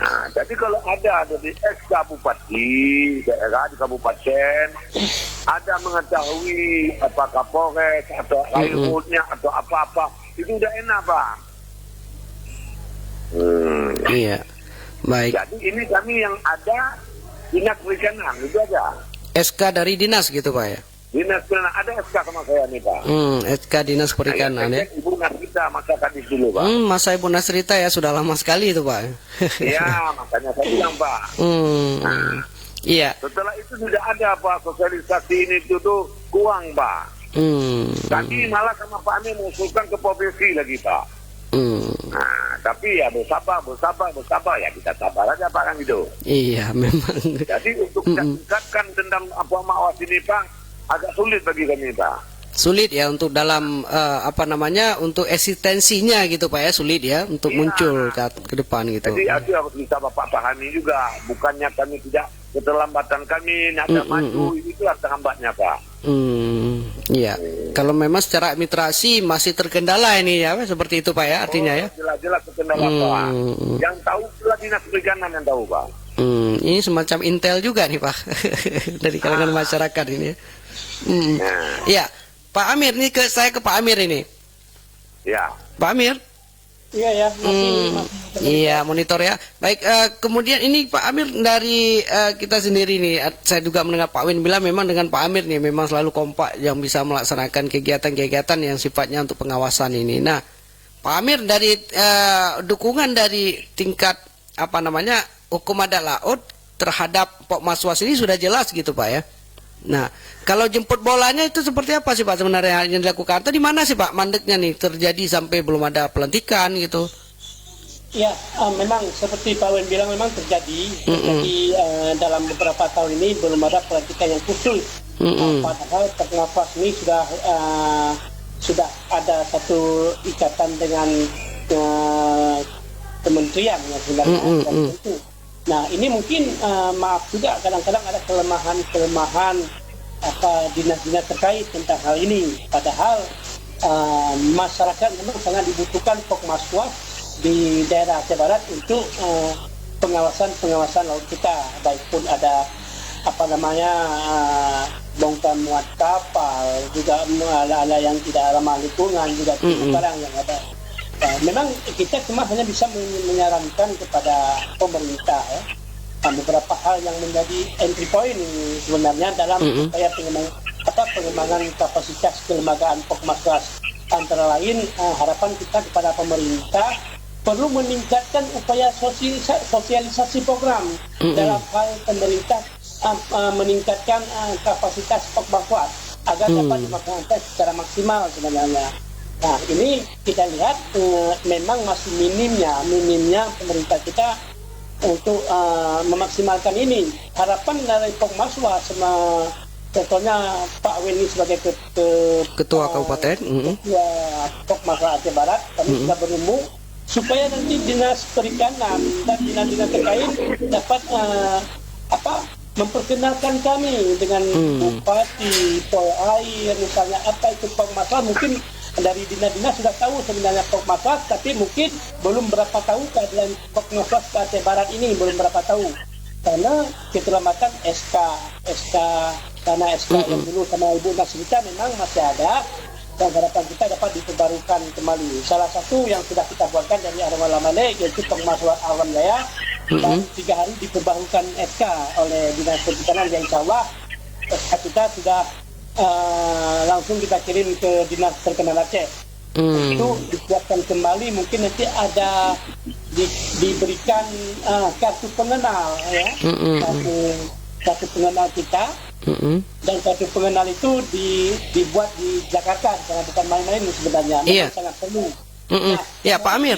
Nah, jadi kalau ada dari SK Bupati daerah di kabupaten, ada mengetahui apa Kapolres atau Railroadnya atau apa-apa, itu udah enak Pak. Iya. Baik. Jadi ini kami yang ada dinas perikanan itu aja. SK dari dinas gitu Pak ya? Dinas perikanan ada SK sama saya nih Pak. SK Dinas Perikanan ya. Ibu Nasrita masa kadis dulu Pak. Masa Ibu Nasrita ya sudah lama sekali itu Pak. Iya, makanya saya bilang Pak. Iya. Setelah itu sudah ada Pak sosialisasi ini itu tuh kurang Pak. Kami malah sama Pak Amir mengusulkan ke provinsi lagi Pak. Nah, tapi ya bersabar ya kita sabar aja Pak kan gitu. Iya memang. Jadi untuk meningkatkan tentang apa mawas ini Pak agak sulit bagi kami Pak. Sulit ya untuk dalam untuk eksistensinya gitu Pak ya, sulit ya untuk muncul ke depan gitu. Jadi itu harus bisa Bapak pahami juga, bukannya kami tidak keterlambatan kami ada maju, itulah terhambatnya Pak. Iya. Kalau memang secara administrasi masih terkendala ini ya, seperti itu Pak ya artinya ya. Jelas-jelas terkendala Pak. Yang tahu adalah dinas perikanan yang tahu Pak. Ini semacam intel juga nih Pak dari kalangan masyarakat ini. Iya. Pak Amir nih saya ke Pak Amir ini. Ya. Pak Amir. Iya ya. Iya monitor ya. Baik. Kemudian ini Pak Amir dari kita sendiri nih. Saya juga mendengar Pak Win bilang memang dengan Pak Amir nih memang selalu kompak yang bisa melaksanakan kegiatan-kegiatan yang sifatnya untuk pengawasan ini. Nah, Pak Amir dari dukungan dari tingkat hukum adat laut terhadap Pokmaswas ini sudah jelas gitu Pak ya. Nah, kalau jemput bolanya itu seperti apa sih Pak sebenarnya yang dilakukan? Atau di mana sih Pak mandeknya nih terjadi sampai belum ada pelantikan gitu? Ya, memang seperti Pak Wen bilang memang terjadi dalam beberapa tahun ini belum ada pelantikan yang khusus. Padahal Pokmaswas ini sudah ada satu ikatan dengan kementerian yang sebenarnya itu. Nah ini mungkin maaf juga kadang-kadang ada kelemahan dinas-dinas terkait tentang hal ini. Padahal masyarakat memang sangat dibutuhkan Pokmaswas di daerah Aceh Barat untuk pengawasan laut kita. Baik pun ada bongkar muat kapal, juga ada yang tidak ramah lingkungan, juga barang yang ada. Memang kita cuma hanya bisa menyarankan kepada pemerintah ya, beberapa hal yang menjadi entry point sebenarnya dalam upaya pengembangan kapasitas kelembagaan Pokmaswas. Antara lain harapan kita kepada pemerintah perlu meningkatkan upaya sosialisasi program dalam hal pemerintah meningkatkan kapasitas Pokmaswas agar dapat dilaksanakan secara maksimal sebenarnya. Nah ini kita lihat memang masih minimnya pemerintah kita untuk memaksimalkan ini. Harapan dari Pokmaswas contohnya Pak Weni sebagai ketua kabupaten Pokmaswas Aceh Barat, kami sudah berumur supaya nanti dinas perikanan dan dinas-dinas terkait dapat memperkenalkan kami dengan bupati, pol air misalnya apa itu Pokmaswas. Mungkin dari dinas-dinas sudah tahu sebenarnya Pokmaswas, tapi mungkin belum berapa tahu keadaan Pokmaswas ke Aceh Barat ini, belum berapa tahu karena keterlambatan SK karena SK yang dulu sama Ibu Nasrita memang masih ada dan harapan kita dapat diperbarukan kembali. Salah satu yang sudah kita buatkan dari Arwah Lamane yaitu Pokmaswas Alam Jaya dan 3 hari diperbarukan SK oleh Dinas Perikanan yang insya Allah SK kita sudah langsung kita kirim ke Dinas Perkenalan Aceh. Itu disiapkan kembali, mungkin nanti ada diberikan kartu pengenal ya, kartu pengenal kita, dan kartu pengenal itu dibuat di Jakarta karena bukan main-main sebenarnya. Iya. Sangat perlu. Ya Pak Amir.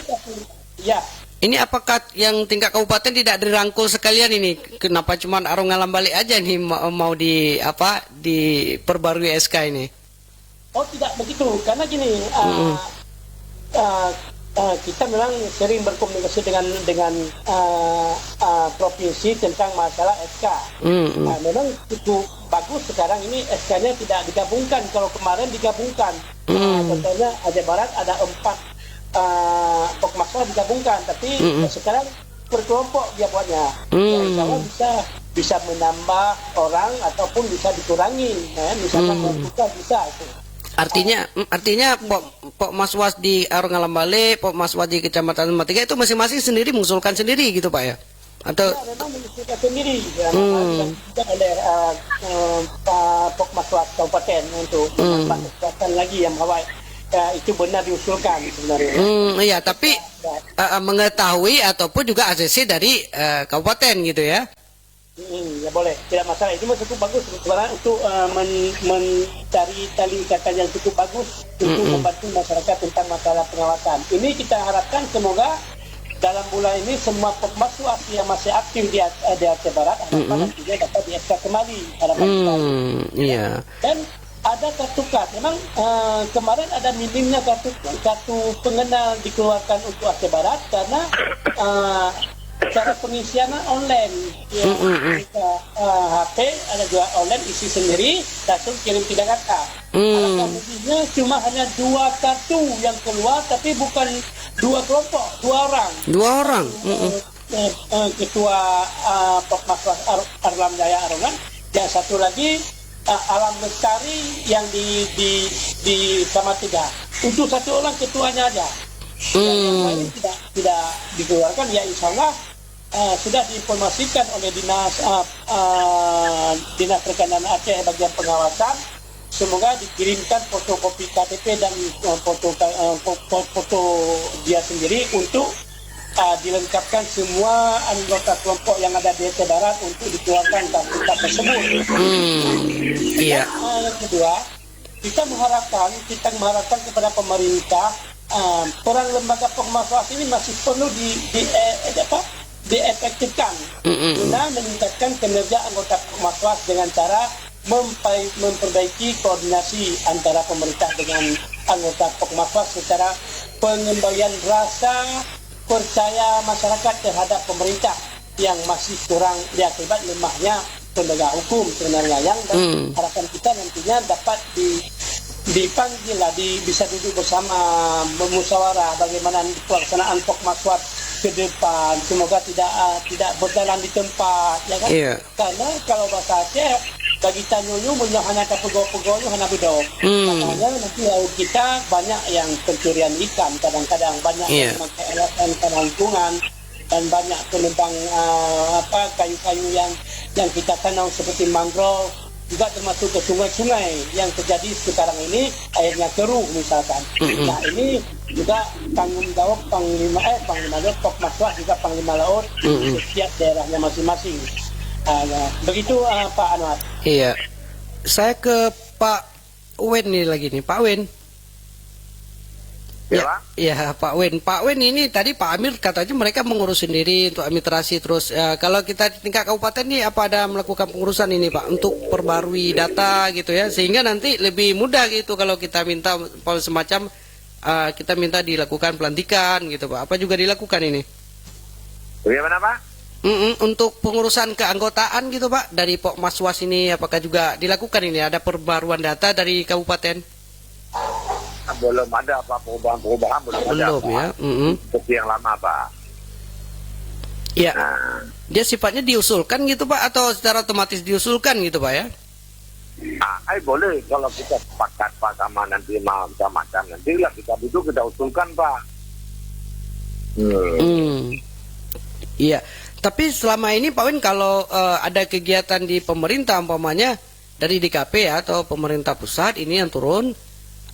Ya. Ini apakah yang tingkat kabupaten tidak dirangkul sekalian ini? Kenapa cuma Arung Alam balik aja nih mau diperbarui SK ini? Oh tidak begitu, karena gini, kita memang sering berkomunikasi dengan provinsi tentang masalah SK. Nah, memang cukup bagus sekarang ini SK-nya tidak digabungkan. Kalau kemarin digabungkan, contohnya Aceh Barat ada 4 Pokmaswas digabungkan, tapi sekarang per kelompok dia buatnya. Ya, insya Allah bisa menambah orang ataupun bisa dikurangi. Misalkan kita bisa itu. Artinya Pok Maswas di Arungalambale, Pok Maswas di Kecamatan Matiga itu masing-masing sendiri mengusulkan sendiri gitu Pak ya? Atau ya, memang mengusulkan sendiri ya, kita oleh Pok Maswas Kabupaten untuk menambah kekuatan lagi yang bahwa itu benar diusulkan sebenarnya. Iya, tapi mengetahui ataupun juga ACC dari kabupaten gitu ya? Ya boleh, tidak masalah. Itu cukup bagus sebenarnya untuk mencari tali ikatan yang cukup bagus untuk membantu masyarakat tentang masalah pengawasan. Ini kita harapkan semoga dalam bulan ini semua Pokmaswas yang masih aktif di Aceh Barat nantinya dapat diekstrak kembali harapan kita. Iya. Dan ada kartu kas. Memang kemarin ada minimnya kartu pengenal dikeluarkan untuk Aceh Barat karena cara pengisian online ya, HP ada juga online isi sendiri langsung kirim tidak kata. Alhamdulillah cuma hanya 2 kartu yang keluar tapi bukan 2 kelompok, 2 orang. Ketua Pokmaswas Arlam Jaya Arungan, yang satu lagi Alam Lestari yang di Samatiga. Untuk 1 orang ketuanya aja. Yang lain tidak dikeluarkan. Ya insya Allah sudah diinformasikan oleh Dinas Perikanan Aceh bagian pengawasan. Semoga dikirimkan fotokopi KTP dan foto dia sendiri untuk dilengkapkan semua anggota kelompok yang ada di Aceh Barat untuk dikeluarkan kartu tersebut. Iya. Yang kedua, kita mengharapkan kepada pemerintah peran lembaga Pokmaswas ini masih perlu diefektifkan guna meningkatkan kinerja anggota Pokmaswas dengan cara memperbaiki koordinasi antara pemerintah dengan anggota Pokmaswas secara pengembalian rasa percaya masyarakat terhadap pemerintah yang masih kurang diakibat lemahnya penegak hukum sebenarnya, yang harapan kita nantinya dapat dipanggil lah, bisa duduk bersama bermusyawarah bagaimana pelaksanaan Pokmaswas ke depan. Semoga tidak berjalan di tempat, ya kan? Iya. Karena kalau bahasa Aceh bagi Tanyunyu munyah hanya kapego-pego hanya bedok. Makanya nanti laut kita banyak yang pencurian ikan, kadang-kadang banyak yang memakai alasan karena lingkungan dan banyak penebang kayu-kayu yang kita tanam seperti mangrove, juga termasuk ke sungai-sungai yang terjadi sekarang ini airnya keruh misalkan. Nah ini juga tanggung jawab Panglima Laut Pokmaswas juga Panglima Laut setiap daerahnya masing-masing. Begitu Pak Anwar. Iya. Saya ke Pak Wen nih lagi nih, Pak Wen. Ya, Pak Wen. Pak Wen ini tadi Pak Amir katanya mereka mengurus sendiri untuk administrasi terus. Kalau kita di tingkat kabupaten nih apa ada melakukan pengurusan ini Pak untuk perbarui data gitu ya, sehingga nanti lebih mudah gitu kalau kita minta semacam kita minta dilakukan pelantikan gitu Pak. Apa juga dilakukan ini? Bagaimana Pak? Untuk pengurusan keanggotaan gitu Pak dari Pokmaswas ini apakah juga dilakukan ini, ada perbaruan data dari kabupaten? Belum ada apa perubahan belum ada ya. Seperti yang lama Pak. Iya. Dia sifatnya diusulkan gitu Pak atau secara otomatis diusulkan gitu Pak ya? Boleh kalau kita sepakat Pak sama nanti macam nanti lah kita duduk kita usulkan Pak. Iya. Tapi selama ini Pak Win kalau ada kegiatan di pemerintah umpamanya dari DKP ya, atau pemerintah pusat ini yang turun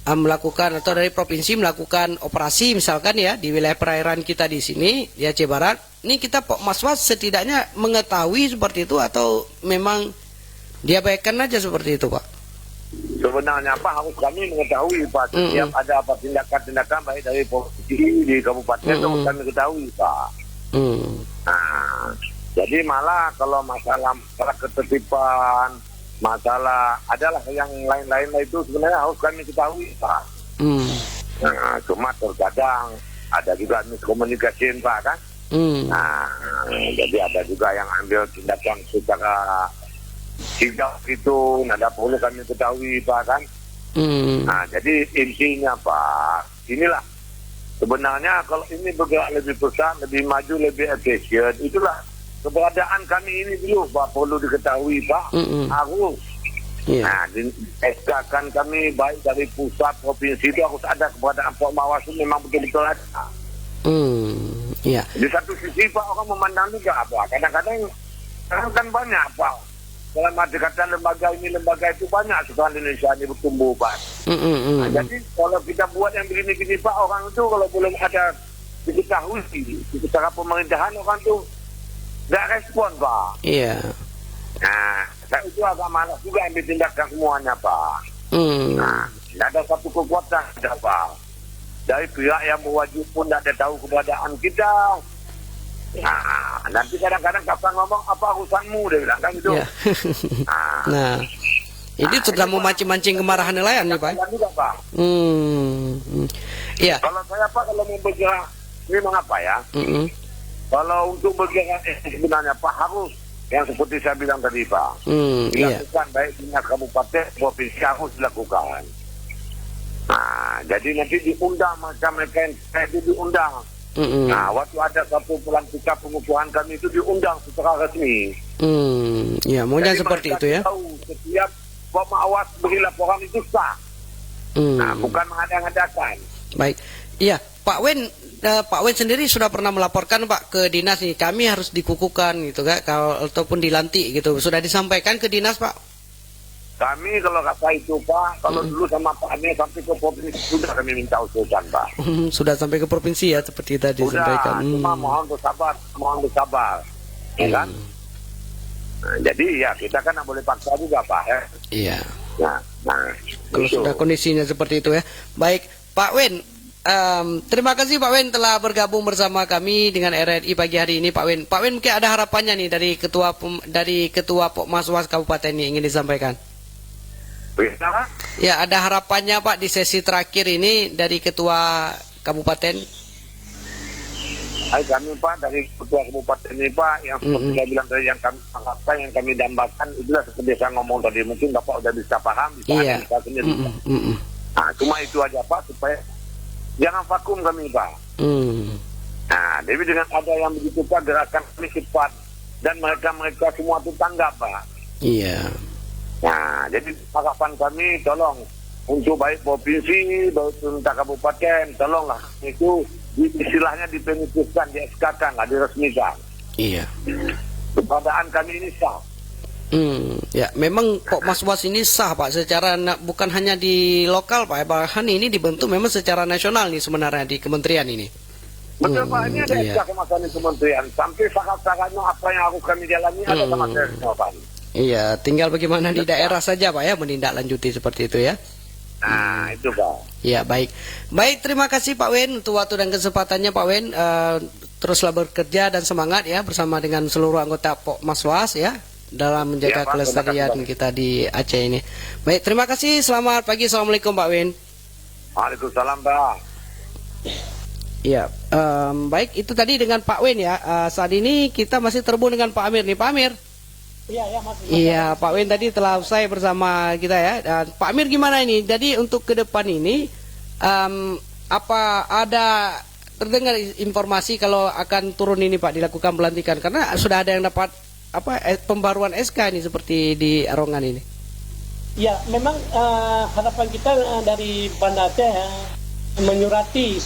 melakukan atau dari provinsi melakukan operasi misalkan ya di wilayah perairan kita di sini di Aceh Barat, ini kita Pokmaswas setidaknya mengetahui seperti itu atau memang diabaikan aja seperti itu Pak? Sebenarnya Pak harus kami mengetahui Pak setiap ada apa tindakan-tindakan baik dari provinsi di kabupaten itu kami ketahui Pak. Jadi malah kalau masalah ketertiban, masalah adalah yang lain-lain itu sebenarnya harus kami ketahui Pak. Cuma terkadang ada juga miskomunikasi Pak kan. Jadi ada juga yang ambil tindakan secara sigap itu, ada perlu kami ketahui Pak kan. Jadi intinya Pak, inilah sebenarnya kalau ini bergerak lebih besar, lebih maju, lebih efisien, itulah keberadaan kami ini dulu Pak, perlu diketahui Pak. Harus Iya. SK-kan kami baik dari pusat, provinsi itu harus ada keberadaan Pok Mawas itu memang betul-betul ada. Iya. Di satu sisi Pak, orang memandang juga apa, kadang-kadang kan banyak Pak, dalam arti kata lembaga ini lembaga itu banyak sekarang di Indonesia ini bertumbuh Pak. Nah, jadi kalau kita buat yang begini-gini Pak, orang itu kalau belum ada diketahui secara pemerintahan, orang itu nggak respon Pak. Iya. Nah, saya itu agak malas juga ambil tindakan semuanya Pak. Nah, tidak ada satu kekuatan ada Pak. Dari pihak yang berwajib pun tidak ada tahu keberadaan kita. Nah, nanti kadang-kadang kapan ngomong apa urusanmu, dia bilang kan gitu. Iya. Nah, ini sudah memancing-mancing kemarahan nelayan nih Pak. Dan juga Pak. Iya. Kalau saya Pak, kalau mau bergerak, ini mengapa ya? Kalau untuk bergerak sebenarnya Pak harus yang seperti saya bilang tadi Pak, Iya. dilakukan baik dinas kabupaten, provinsi harus dilakukan. Nah, jadi nanti diundang macam mereka yang itu diundang. Nah, waktu ada satu pelantikan pengukuhan kami itu diundang secara resmi. Ya, maunya Jadi seperti mereka itu ya. Tahu setiap Pok Mawas beri laporan itu sah. Nah, bukan mengada-ngadakan. Baik. Iya, Pak Wen, Pak Wen sendiri sudah pernah melaporkan Pak ke dinas nih, kami harus dikukuhkan gitu kan, kalau ataupun dilantik gitu. Sudah disampaikan ke dinas Pak? Kami kalau kata itu Pak, kalau dulu sama Pak Amir sampai ke provinsi sudah kami minta usulkan Pak. Sudah sampai ke provinsi ya, seperti tadi disampaikan. Cuma mohon bersabar, ya kan? Nah, jadi ya kita kan nggak boleh paksa juga Pak ya. Iya. Nah, Kalau itu. sudah kondisinya seperti itu ya. Baik, Pak Wen. Terima kasih Pak Wen telah bergabung bersama kami dengan RRI pagi hari ini Pak Wen. Pak Wen mungkin ada harapannya nih dari ketua Pok Maswas Kabupaten ini ingin disampaikan. Bisa? Ya, ada harapannya Pak di sesi terakhir ini dari ketua kabupaten. Hai kami Pak dari ketua kabupaten ini Pak, yang seperti saya bilang tadi, yang kami harapkan, yang kami dambakan itulah seperti saya ngomong tadi, mungkin Bapak udah bisa paham, bisa analisa sendiri. Nah, cuma itu aja Pak, supaya jangan vakum kami Pak. Nah, jadi dengan ada yang begitu Pak, gerakan kami cepat dan mereka semua itu tanggap Pak. Iya. Nah, jadi harapan kami tolong untuk baik provinsi, baik pemerintah kabupaten, tolonglah itu istilahnya dipengutuskan, di-SK-kan, lah, diresmikan. Iya. Keberadaan kami ini sah. Ya, memang Pok Maswas ini sah Pak, secara bukan hanya di lokal Pak, bahkan ini dibentuk memang secara nasional nih sebenarnya di kementerian ini. Betul Pak, ini ada iya. SK kemasan di kementerian. Sampai syarat-syaratnya apa yang harus kami jalani ada sama saya semua Pak. Iya, tinggal bagaimana di daerah saja Pak ya menindaklanjuti seperti itu ya. Nah, itu Pak. Ya, baik. Baik, terima kasih Pak Wen untuk waktu dan kesempatannya Pak Wen. Teruslah bekerja dan semangat ya bersama dengan seluruh anggota Pok Maswas ya dalam menjaga Pak, kelestarian terima kasih, kita di Aceh ini. Baik, terima kasih. Selamat pagi. Assalamualaikum Pak Wen. Waalaikumsalam Pak. Ya, baik, itu tadi dengan Pak Wen ya. Saat ini kita masih terhubung dengan Pak Amir nih, Pak Amir. Iya, Pak Wen tadi telah usai bersama kita ya. Dan Pak Amir gimana ini? Jadi untuk ke depan ini, apa ada terdengar informasi kalau akan turun ini Pak dilakukan pelantikan? Karena sudah ada yang dapat pembaruan SK ini seperti di Arongan ini. Ya, memang harapan kita dari Banda Aceh menyurati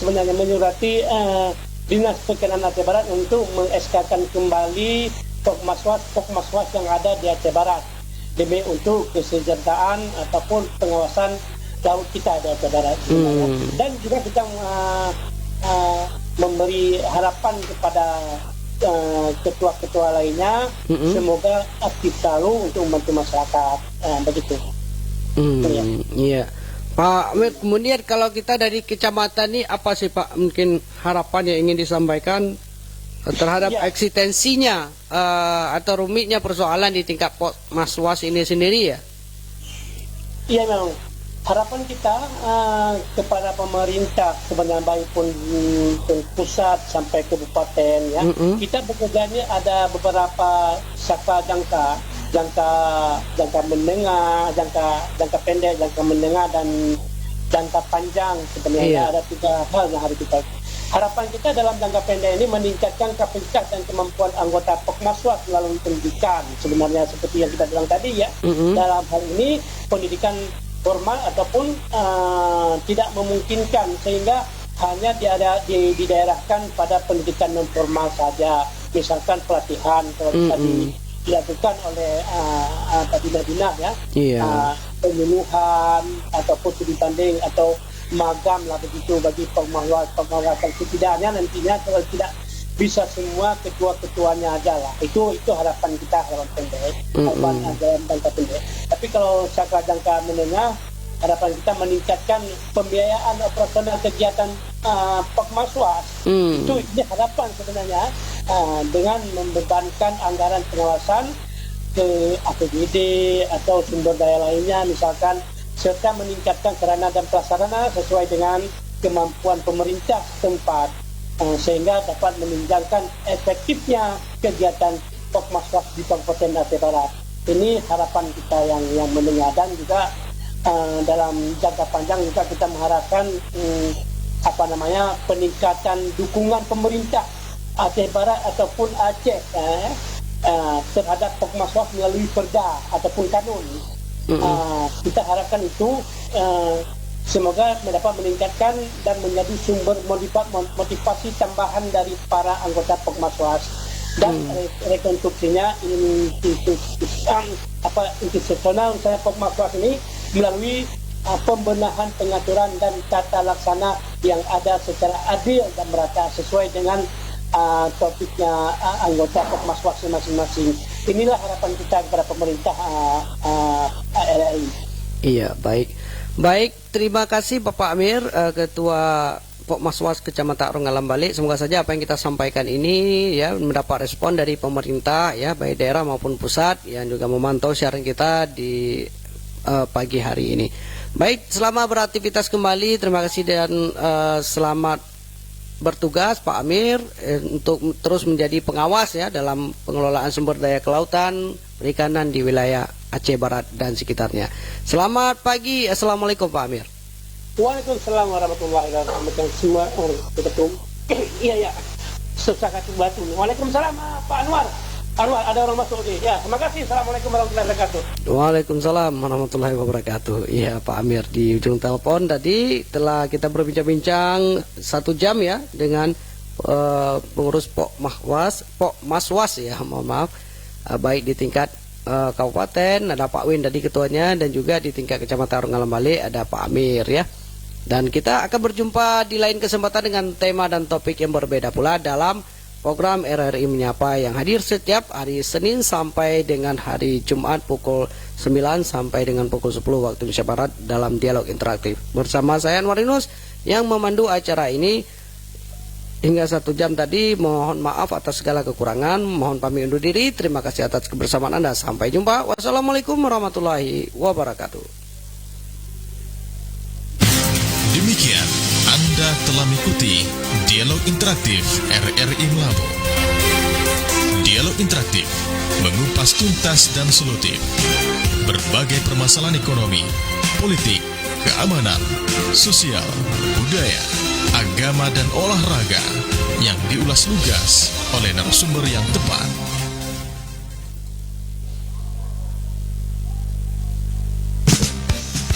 Dinas Perkenan Aceh Barat untuk meng-SK-kan kembali Pok Maswas yang ada di Aceh Barat demi untuk kesejahteraan ataupun pengawasan laut kita di Aceh Barat. Dan juga kita memberi harapan kepada ketua-ketua lainnya semoga aktif selalu untuk membantu masyarakat begitu. Iya. Pak Amir, kemudian kalau kita dari kecamatan ini apa sih Pak mungkin harapan yang ingin disampaikan terhadap eksistensinya atau rumitnya persoalan di tingkat Pok Maswas ini sendiri ya? Iya, memang harapan kita kepada pemerintah sebenarnya baik pun pusat sampai kabupaten ya. Kita bekerjanya ada beberapa jangka menengah, jangka pendek, jangka menengah dan jangka panjang sebenarnya. Ada 3 hal yang harus kita harapan kita dalam jangka pendek ini meningkatkan kapasitas dan kemampuan anggota Pokmaswas melalui pendidikan. Sebenarnya seperti yang kita bilang tadi ya, dalam hal ini pendidikan formal ataupun tidak memungkinkan, sehingga hanya didaerahkan pada pendidikan non formal saja. Misalkan pelatihan kalau tadi dilakukan oleh Bina ya, penyuluhan ataupun studi banding atau magam lah begitu bagi pengawas setidaknya nantinya kalau tidak bisa semua ketua-ketuanya aja lah. Itu harapan kita, harapan pendek, harapan dalam jangka pendek. Tapi kalau jangka menengah, harapan kita meningkatkan pembiayaan operasional kegiatan Pokmaswas. Itu ini harapan sebenarnya, dengan membebankan anggaran pengawasan ke APBD atau sumber daya lainnya misalkan, serta meningkatkan sarana dan prasarana sesuai dengan kemampuan pemerintah setempat, sehingga dapat menunjangkan efektifnya kegiatan Pokmaswas di Kabupaten Aceh Barat. Ini harapan kita yang menengah, dan juga dalam jangka panjang juga kita mengharapkan peningkatan dukungan pemerintah Aceh Barat ataupun Aceh terhadap Pokmaswas melalui perda ataupun kanun. Kita harapkan itu semoga dapat meningkatkan dan menjadi sumber motivasi tambahan dari para anggota Pokmaswas, dan rekonstruksinya institusional misalnya Pokmaswas ini melalui pembenahan pengaturan dan tata laksana yang ada secara adil dan merata sesuai dengan topiknya anggota Pokmaswas masing-masing. Inilah harapan kita kepada pemerintah RRI. Iya, baik. Terima kasih Bapak Amir, Ketua Pokmaswas Kecamatan Rongalam Balik. Semoga saja apa yang kita sampaikan ini ya mendapat respon dari pemerintah ya, baik daerah maupun pusat, yang juga memantau siaran kita di pagi hari ini. Baik, selamat beraktivitas kembali. Terima kasih dan selamat bertugas Pak Amir untuk terus menjadi pengawas ya dalam pengelolaan sumber daya kelautan perikanan di wilayah Aceh Barat dan sekitarnya. Selamat pagi. Assalamualaikum Pak Amir. Waalaikumsalam warahmatullahi wabarakatuh. Semua ketum. Iya. Susah kaki batu. Waalaikumsalam Pak Anwar, ada orang masuk nih. Ya, terima kasih. Assalamualaikum warahmatullahi wabarakatuh. Waalaikumsalam warahmatullahi wabarakatuh. Iya, Pak Amir di ujung telepon tadi telah kita berbincang-bincang 1 jam ya dengan pengurus Pokmaswas ya, mohon maaf, baik di tingkat kabupaten ada Pak Win tadi ketuanya, dan juga di tingkat Kecamatan Rongalam Balik ada Pak Amir ya. Dan kita akan berjumpa di lain kesempatan dengan tema dan topik yang berbeda pula dalam program RRI Menyapa yang hadir setiap hari Senin sampai dengan hari Jumat pukul 9 sampai dengan pukul 10 waktu Indonesia Barat dalam dialog interaktif. Bersama saya Anwar Yunus yang memandu acara ini hingga 1 jam tadi. Mohon maaf atas segala kekurangan, mohon pamit undur diri. Terima kasih atas kebersamaan Anda. Sampai jumpa. Wassalamualaikum warahmatullahi wabarakatuh. Demikian Anda telah mengikuti Dialog Interaktif RRI Melabo. Dialog Interaktif mengupas tuntas dan solutif berbagai permasalahan ekonomi, politik, keamanan, sosial, budaya, agama dan olahraga yang diulas lugas oleh narasumber yang tepat.